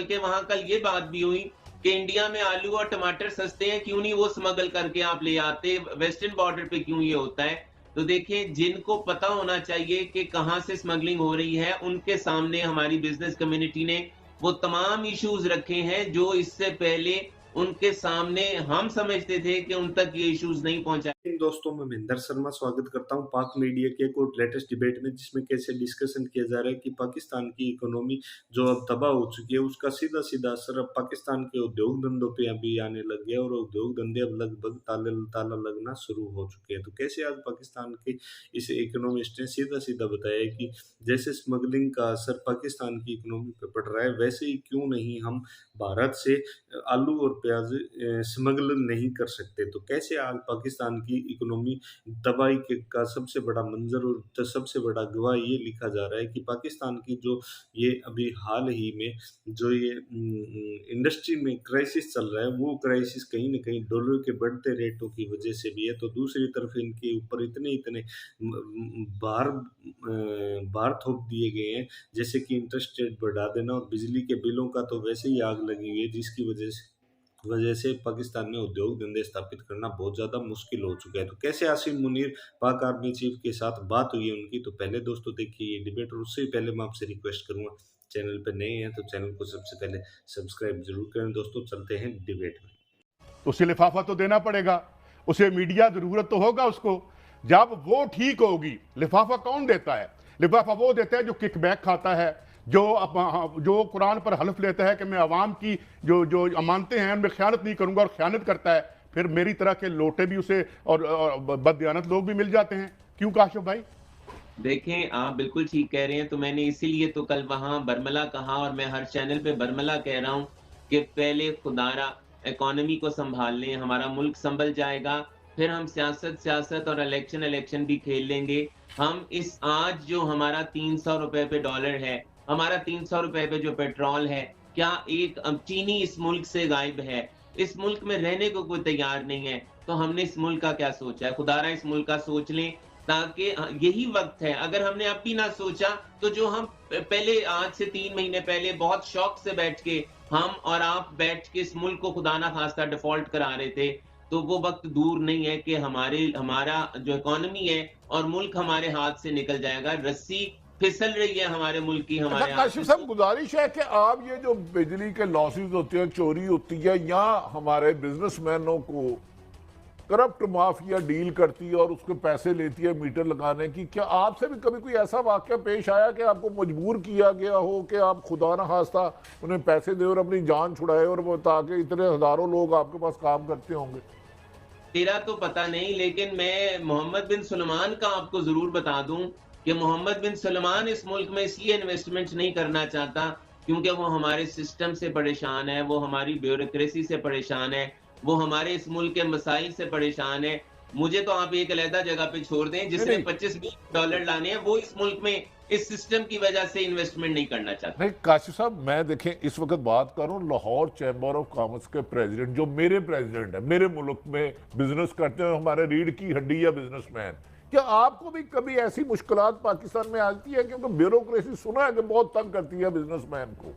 बल्कि वहां कल ये बात भी हुई कि इंडिया में आलू और टमाटर सस्ते हैं, क्यों नहीं वो स्मगल करके आप ले आते, वेस्टर्न बॉर्डर पे क्यों ये होता है। तो देखिए, जिनको पता होना चाहिए कि कहाँ से स्मगलिंग हो रही है, उनके सामने हमारी बिजनेस कम्युनिटी ने वो तमाम इश्यूज रखे हैं जो इससे पहले उनके सामने हम समझते थे कि उन तक ये इश्यूज नहीं पहुंचा। दोस्तों, मैं महेंद्र शर्मा स्वागत करता हूं पाक मीडिया के एक और लेटेस्ट डिबेट में, जिसमें कैसे डिस्कशन किया जा रहा है कि पाकिस्तान की इकोनॉमी जो अब तबाह हो चुकी है उसका सीधा सीधा असर अब पाकिस्तान के उद्योग धंधों पे अभी आने लग गया और उद्योग धंधे अब लगभग ताला लगना शुरू हो चुके हैं। तो कैसे आज पाकिस्तान के इस इकोनॉमिस्ट ने सीधा सीधा बताया कि जैसे स्मगलिंग का असर पाकिस्तान की इकोनॉमी पर पड़ रहा है, वैसे ही क्यों नहीं हम भारत से आलू और प्याज स्मगल नहीं कर सकते। तो कैसे आज पाकिस्तान की इकोनॉमी तबाही का सबसे बड़ा मंजर और सबसे बड़ा गवाह ये लिखा जा रहा है कि पाकिस्तान की जो ये अभी हाल ही में जो ये इंडस्ट्री में क्राइसिस चल रहा है, वो क्राइसिस कहीं ना कहीं डॉलर के बढ़ते रेटों की वजह से भी है। तो दूसरी तरफ इनके ऊपर इतने इतने भार थोप दिए गए हैं, जैसे कि इंटरेस्ट रेट बढ़ा देना और बिजली के बिलों का तो वैसे ही आग लगी हुई है, जिसकी वजह से पाकिस्तान में उद्योग धंधे स्थापित करना बहुत ज़्यादा मुश्किल हो चुका है। तो कैसे आसिम मुनीर पाक आर्मी चीफ के साथ बात हुई है उनकी, तो पहले दोस्तों देखिए ये डिबेट। और उससे पहले मैं आपसे रिक्वेस्ट करूंगा, चैनल पर नए हैं तो चैनल को सबसे पहले सब्सक्राइब जरूर करें। दोस्तों चलते हैं डिबेट में। उसे लिफाफा तो देना पड़ेगा, उसे मीडिया जरूरत तो होगा उसको। जब वो ठीक होगी, लिफाफा कौन देता है? लिफाफा वो देता है जो किकबैक खाता है, जो कुरान पर हल्फ लेता है कि मैं अवाम की जो जो अमानतें हैं उनमें ख्यानत नहीं करूंगा और ख्यानत करता है। फिर मेरी तरह के लोटे भी उसे और बददियानत लोग भी मिल जाते हैं। क्यों काशिफ भाई? देखें, आप बिल्कुल ठीक कह रहे हैं। तो मैंने इसीलिए तो कल वहां बरमला कहा और मैं हर चैनल पे बरमला कह रहा हूं कि पहले खुदारा इकोनॉमी को संभाल लें, हमारा मुल्क संभल जाएगा, फिर हम सियासत और इलेक्शन भी खेल लेंगे। हम इस आज जो हमारा 300 रुपए पे डॉलर है, हमारा 300 रुपए पे जो पेट्रोल है, क्या एक चीनी इस मुल्क से गायब है? इस मुल्क में रहने को कोई तैयार नहीं है। तो हमने इस मुल्क का क्या सोचा है? खुदारा इस मुल्क का सोच लें, ताकि यही वक्त है। अगर हमने अब भी ना सोचा, तो जो हम पहले आज से 3 महीने पहले बहुत शौक से बैठ के हम और आप बैठ के इस मुल्क को खुदा ना खास्ता डिफॉल्ट करा रहे थे, तो वो वक्त दूर नहीं है कि हमारा जो इकोनॉमी है और मुल्क हमारे हाथ से निकल जाएगा। रस्सी फिसल रही है हमारे मुल्क की हमारे हाथ काशिफ साहब, गुजारिश है कि आप ये जो बिजली के लॉसेस होते हैं, चोरी होती है, या हमारे बिजनेसमैनों को करप्ट माफिया डील करती है और उसके पैसे लेती है मीटर लगाने की, क्या आपसे भी कभी कोई ऐसा वाकया पेश आया कि आपको मजबूर किया गया हो कि आप खुदा ना खास्ता उन्हें पैसे दे और अपनी जान छुड़ाए, और वो ताकि इतने हजारों लोग आपके पास काम करते होंगे? तेरा तो पता नहीं, लेकिन मैं मोहम्मद बिन सुलेमान का आपको जरूर बता दूं कि मोहम्मद बिन सुलेमान इस मुल्क में इसलिए इन्वेस्टमेंट नहीं करना चाहता क्योंकि वो हमारे सिस्टम से परेशान है, वो हमारी ब्यूरोक्रेसी से परेशान है, वो हमारे इस मुल्क के मसाइल से परेशान है। मुझे तो आप एक अलग जगह पे छोड़ दें, जिसने 25 डॉलर लाने हैं, वो इस मुल्क में इस सिस्टम की वजह से इन्वेस्टमेंट नहीं करना चाहता। नहीं काशिफ साहब, मैं देखें इस वक्त बात कर रहा हूँ लाहौर चैम्बर ऑफ कॉमर्स के प्रेसिडेंट, जो मेरे प्रेसिडेंट है, मेरे मुल्क में बिजनेस करते हैं, हमारे रीढ़ की हड्डी या बिजनेसमैन। क्या आपको भी कभी ऐसी मुश्किलात पाकिस्तान में आती है? क्योंकि ब्यूरोक्रेसी सुना है कि बहुत तंग करती है बिजनेसमैन को।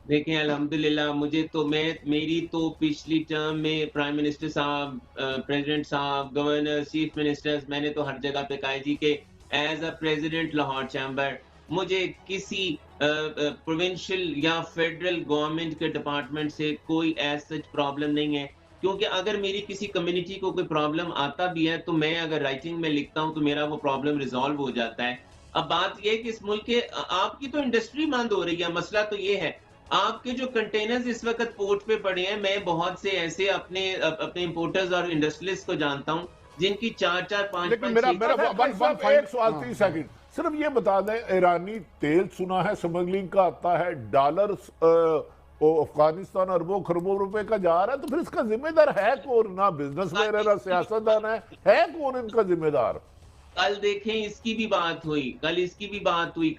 देखें, अल्हम्दुलिल्लाह मुझे तो मेरी तो पिछली टर्म में प्राइम मिनिस्टर साहब, प्रेसिडेंट साहब, गवर्नर, चीफ मिनिस्टर्स, मैंने तो हर जगह पे कहा जी कि as a president Lahore chamber मुझे किसी प्रोविंशियल या फेडरल गवर्नमेंट के डिपार्टमेंट से कोई एज सच प्रॉब्लम नहीं है। क्योंकि अगर मेरी किसी कम्युनिटी को कोई प्रॉब्लम आता भी है, तो मैं अगर राइटिंग में लिखता हूँ तो मेरा वो प्रॉब्लम रिजॉल्व हो जाता है। अब बात यह है कि इस मुल्क के आपकी तो इंडस्ट्री बंद हो रही है। मसला तो ये है, आपके जो कंटेनर्स इस वक्त पोर्ट पे पड़े हैं, मैं बहुत से ऐसे अपने इंपोर्टर्स और इंडस्ट्रियलिस्ट को जानता हूं जिनकी 4-4, 5-5, लेकिन मेरा एक सवाल 30 सेकंड सिर्फ ये बता दें, ईरानी तेल सुना है स्मगलिंग का आता है, डॉलर अफगानिस्तान अरबों खरबों रुपए का जा रहा है, तो फिर इसका जिम्मेदार है कौन? ना बिजनेसमैन है ना सियासतदान है कौन इनका जिम्मेदार? कल देखें, इसकी भी बात हुई,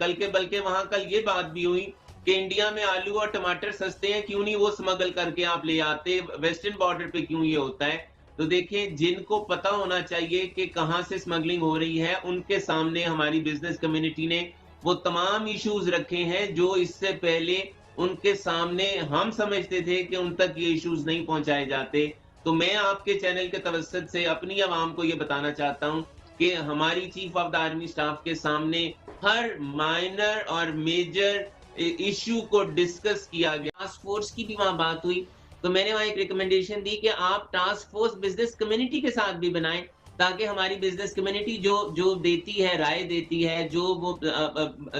कल के बल्कि वहां कल ये बात भी हुई कि इंडिया में आलू और टमाटर सस्ते हैं, क्यों नहीं वो स्मगल करके आप ले आते, वेस्टर्न बॉर्डर पे क्यों ये होता है। तो देखें, जिनको पता होना चाहिए कि कहां से स्मगलिंग हो रही है, उनके सामने हमारी बिजनेस कम्युनिटी ने वो तमाम इश्यूज रखे हैं जो इससे पहले उनके सामने हम समझते थे कि उन तक ये इश्यूज नहीं पहुंचाए जाते। तो मैं आपके चैनल के तवज्जुद से अपनी आवाम को ये बताना चाहता हूं कि हमारी chief of the army staff के सामने हर माइनर और मेजर इश्यू को डिस्कस किया गया। टास्क फोर्स की भी वहां बात हुई, तो मैंने वहां एक रिकमेंडेशन दी कि आप टास्क फोर्स बिजनेस कम्युनिटी के साथ भी बनाएं, ताकि हमारी बिजनेस कम्युनिटी जो देती है, राय देती है, जो वो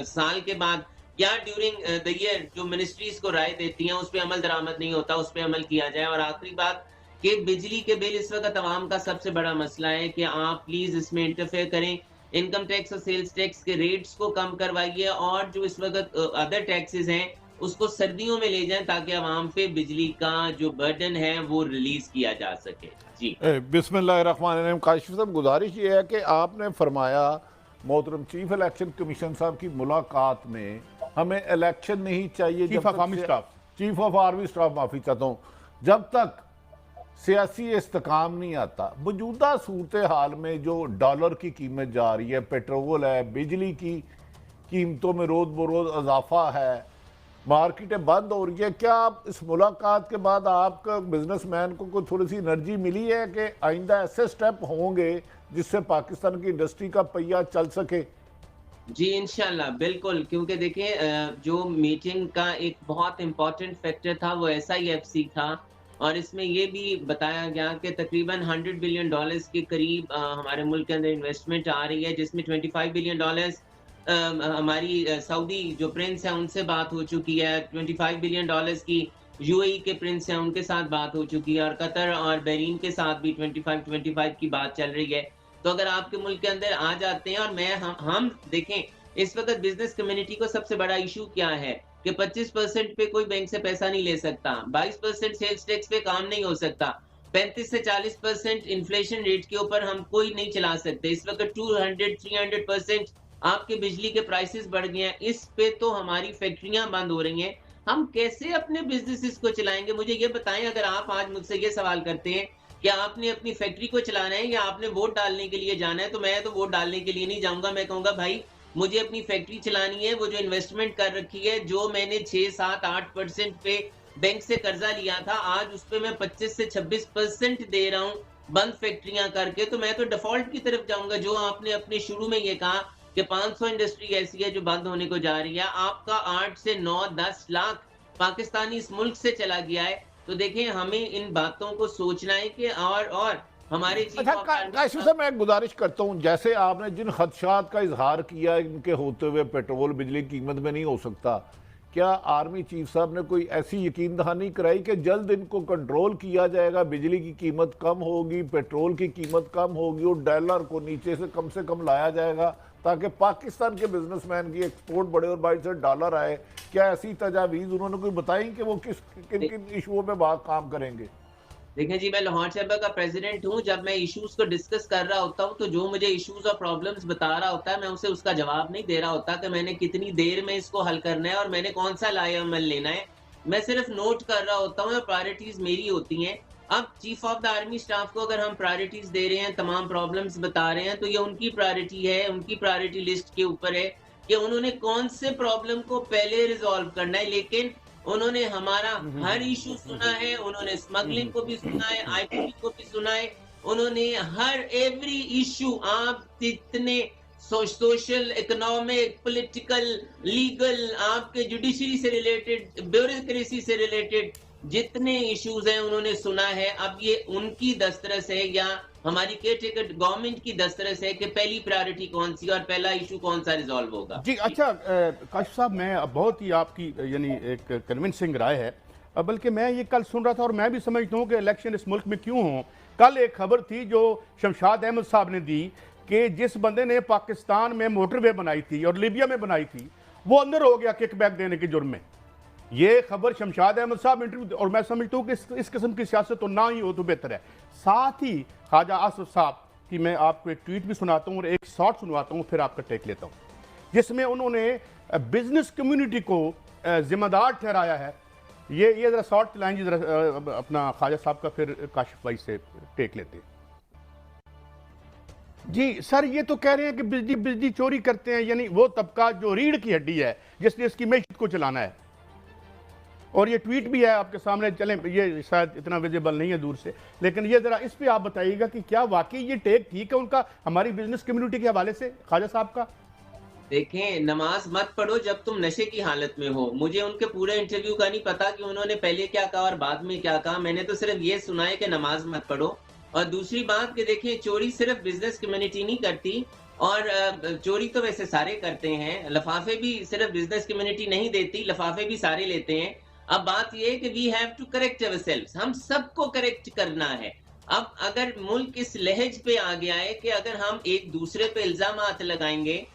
साल के बाद या ड्यूरिंग द ईयर जो मिनिस्ट्रीज को राय देती हैं, उस पे अमल दरामद नहीं होता, उस पे अमल किया जाए। और आखिरी बात कि बिजली के बिल इस वक्त आवाम का सबसे बड़ा मसला है कि आप प्लीज इसमें इंटरफेयर करें, इनकम टैक्स और सेल्स टैक्स के रेट्स को कम करवाइए, और जो इस वक्त अदर टैक्सेस हैं उसको सर्दियों में ले जाएं, ताकि आवाम पे बिजली का जो बर्डन है वो रिलीज किया जा सके। जी बिस्मिल्लाहिर्रहमानिर्रहीम। काशिफ साहब, गुजारिश ये है कि आपने फरमाया मोहतरम चीफ इलेक्शन कमीशन साहब की मुलाकात में हमें इलेक्शन नहीं चाहिए, chief of army staff, chief of army staff माफ़ी चाहता हूँ, जब तक सियासी इस्तेकाम नहीं आता। मौजूदा सूरत हाल में जो डॉलर की कीमत जा रही है, पेट्रोल है, बिजली की कीमतों में रोज़ बरोज़ इजाफा है, मार्केटें बंद हो रही है, क्या आप इस मुलाकात के बाद आपका बिजनेसमैन को कोई थोड़ी सी एनर्जी मिली है कि आइंदा ऐसे स्टेप होंगे जिससे पाकिस्तान की इंडस्ट्री का पहिया चल सके? जी इंशाल्लाह, बिल्कुल, क्योंकि देखिए जो मीटिंग का एक बहुत इंपॉर्टेंट फैक्टर था वो SIFC था, और इसमें ये भी बताया गया कि तकरीबन $100 बिलियन के करीब हमारे मुल्क के अंदर इन्वेस्टमेंट आ रही है, जिसमें $25 बिलियन हमारी सऊदी जो प्रिंस है उनसे बात हो चुकी है, $25 बिलियन की UAE के प्रिंस हैं उनके साथ बात हो चुकी है, और कतर और बहरीन के साथ भी 25 की बात चल रही है। तो अगर आपके मुल्क के अंदर आ जाते हैं, और हम देखें इस वक्त बिजनेस कम्युनिटी को सबसे बड़ा इशू क्या है कि 25% पे कोई बैंक से पैसा नहीं ले सकता, 22% सेल्स टैक्स पे काम नहीं हो सकता, 35 से 40% इन्फ्लेशन रेट के ऊपर हम कोई नहीं चला सकते। इस वक्त 200-300% आपके बिजली के प्राइसेस बढ़ गए हैं, इस पे तो हमारी फैक्ट्रियां बंद हो रही हैं। हम कैसे अपने बिजनेसेस को चलाएंगे? मुझे ये बताएं, अगर आप आज मुझसे ये सवाल करते हैं कि आपने अपनी फैक्ट्री को चलाना है या आपने वोट डालने के लिए जाना है, तो मैं तो वोट डालने के लिए नहीं जाऊंगा। मैं कहूंगा भाई मुझे अपनी फैक्ट्री चलानी है, वो जो इन्वेस्टमेंट कर रखी है, जो मैंने 6-7-8% पे बैंक से कर्जा लिया था, आज उस पे मैं 25 से 26% दे रहा हूँ बंद फैक्ट्रियां करके, तो मैं तो डिफॉल्ट की तरफ जाऊंगा। जो आपने अपने शुरू में ये कहा कि 500 इंडस्ट्री ऐसी है जो बंद होने को जा रही है, आपका 8 से 9-10 लाख पाकिस्तानी इस मुल्क से चला गया है। तो देखें, हमें इन बातों को सोचना है कि और हमारे काशिफ साहब, मैं गुजारिश करता हूँ, जैसे आपने जिन खदशात का इजहार किया इनके होते हुए पेट्रोल बिजली कीमत में नहीं हो सकता, क्या आर्मी चीफ साहब ने कोई ऐसी यकीन दहानी कराई कि जल्द इनको कंट्रोल किया जाएगा, बिजली की कीमत कम होगी, पेट्रोल की कीमत कम होगी और डॉलर को नीचे से कम लाया जाएगा, ताकि पाकिस्तान के बिजनेसमैन की एक्सपोर्ट बढ़े और बाहर से डॉलर आए? क्या ऐसी तजावीज़ उन्होंने कोई बताई कि वो किन किन इशुओं पे बात काम करेंगे? देखें जी, मैं लाहौर चैम्बर का प्रेसिडेंट हूं। जब मैं इश्यूज को डिस्कस कर रहा होता हूं, तो जो मुझे इश्यूज और प्रॉब्लम्स बता रहा होता है, मैं उसे उसका जवाब नहीं दे रहा होता कि मैंने कितनी देर में इसको हल करना है और मैंने कौन सा लाएअमल लेना है। मैं सिर्फ नोट कर रहा होता हूं और प्रायोरिटीज मेरी होती हैं। अब chief of the army staff को अगर हम प्रायोरिटीज दे रहे हैं, तमाम प्रॉब्लम्स बता रहे हैं, तो ये उनकी प्रायोरिटी है, उनकी प्रायोरिटी लिस्ट के ऊपर है कि उन्होंने कौन से प्रॉब्लम को पहले रिजॉल्व करना है। लेकिन उन्होंने हमारा हर इशू सुना है, उन्होंने स्मगलिंग को भी सुना है, IPP को भी सुना है, उन्होंने हर एवरी इशू, आप जितने सोशल, इकोनॉमिक, पॉलिटिकल, लीगल, आपके जुडिशरी से रिलेटेड, ब्यूरोक्रेसी से रिलेटेड जितने इश्यूज हैं उन्होंने सुना है। अब ये उनकी दस्तरस है या हमारी केयरटेकर गवर्नमेंट की दस्तरस है कि पहली प्रायोरिटी कौन सी और पहला इशू कौन सा रिजॉल्व होगा। जी अच्छा, काशिफ साहब, मैं बहुत ही आपकी यानी एक कन्विंसिंग राय है, बल्कि मैं ये कल सुन रहा था और मैं भी समझता हूँ कि इलेक्शन इस मुल्क में क्यों हो। कल एक खबर थी जो शमशाद अहमद साहब ने दी कि जिस बंदे ने पाकिस्तान में मोटरवे बनाई थी और लीबिया में बनाई थी, वो अंदर हो गया किकबैक देने के जुर्म में। ये खबर शमशाद अहमद साहब इंटरव्यू, और मैं समझता हूँ कि इस किस्म की सियासत तो ना ही हो तो बेहतर है। साथ ही ख्वाजा आसिफ साहब की मैं आपको एक ट्वीट भी सुनाता हूँ और एक शॉर्ट सुनवाता हूँ, फिर आपका टेक लेता हूँ, जिसमें उन्होंने बिजनेस कम्युनिटी को जिम्मेदार ठहराया है। ये जरा शॉर्ट लाइन जी, जरा अपना ख्वाजा साहब का, फिर काशिफ भाई से टेक लेते हैं। जी सर, ये तो कह रहे हैं कि बिजली चोरी करते हैं, यानी वो तबका जो रीढ़ की हड्डी है जिसने इसकी मैशत को चलाना है। और ये ट्वीट भी है आपके सामने, चलें ये शायद इतना विजिबल नहीं है दूर से, लेकिन ये जरा इस पे आप बताइएगा कि क्या वाकई ये टेक ठीक है उनका हमारी बिजनेस कम्युनिटी के हवाले से, ख्वाजा साहब का? देखें, नमाज मत पढ़ो जब तुम नशे की हालत में हो। मुझे उनके पूरे इंटरव्यू का नहीं पता कि उन्होंने पहले क्या कहा और बाद में क्या कहा। मैंने तो सिर्फ ये सुना है कि नमाज मत पढ़ो। और दूसरी बात कि देखिए, चोरी सिर्फ बिजनेस कम्युनिटी नहीं करती, और चोरी तो वैसे सारे करते हैं। लिफाफे भी सिर्फ बिजनेस कम्युनिटी नहीं देती, लिफाफे भी सारे लेते हैं। अब बात ये है कि we have to correct ourselves, हम सबको करेक्ट करना है। अब अगर मुल्क इस लहज पे आ गया है कि अगर हम एक दूसरे पे इल्जामात लगाएंगे,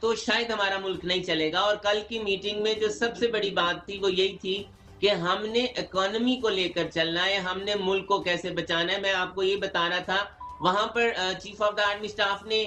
तो शायद हमारा मुल्क नहीं चलेगा। और कल की मीटिंग में जो सबसे बड़ी बात थी वो यही थी कि हमने इकोनॉमी को लेकर चलना है, हमने मुल्क को कैसे बचाना है। मैं आपको ये बता रहा था, वहां पर chief of the army staff ने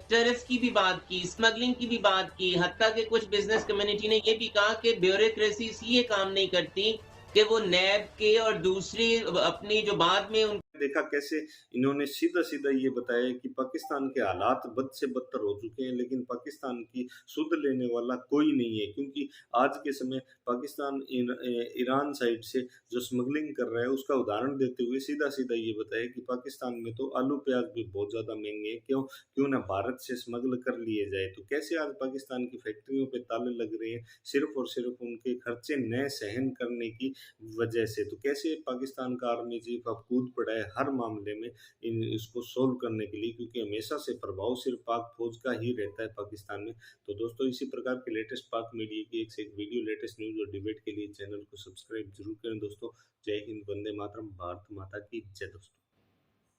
टैरिफ की भी बात की, स्मगलिंग की भी बात की, हत्ता के कुछ बिजनेस कम्युनिटी ने ये भी कहा कि ब्यूरोक्रेसी इसलिए काम नहीं करती कि वो नैब के और दूसरी अपनी जो बाद में देखा कैसे इन्होंने सीधा सीधा ये बताया कि पाकिस्तान के हालात बद से बदतर हो चुके हैं, लेकिन पाकिस्तान की सुध लेने वाला कोई नहीं है, क्योंकि आज के समय पाकिस्तान ईरान साइड से जो स्मगलिंग कर रहा है उसका उदाहरण देते हुए सीधा सीधा ये बताया कि पाकिस्तान में तो आलू प्याज भी बहुत ज़्यादा महंगे हैं, क्यों ना भारत से स्मगल कर लिए जाए। तो कैसे आज पाकिस्तान की फैक्ट्रियों पर ताले लग रहे हैं सिर्फ और सिर्फ उनके खर्चे न सहन करने की वजह से। तो कैसे पाकिस्तान का आर्मी चीफ अब कूद पड़ा है हर मामले में इसको सोल्व करने के लिए, क्योंकि हमेशा से प्रभाव सिर्फ पाक फौज का ही रहता है पाकिस्तान में। तो दोस्तों, इसी प्रकार के लेटेस्ट पाक मीडिया की एक से एक वीडियो, लेटेस्ट न्यूज़ और डिबेट के लिए चैनल को सब्सक्राइब जरूर करें दोस्तों। जय हिंद, वंदे मातरम, भारत माता की जय दोस्तों।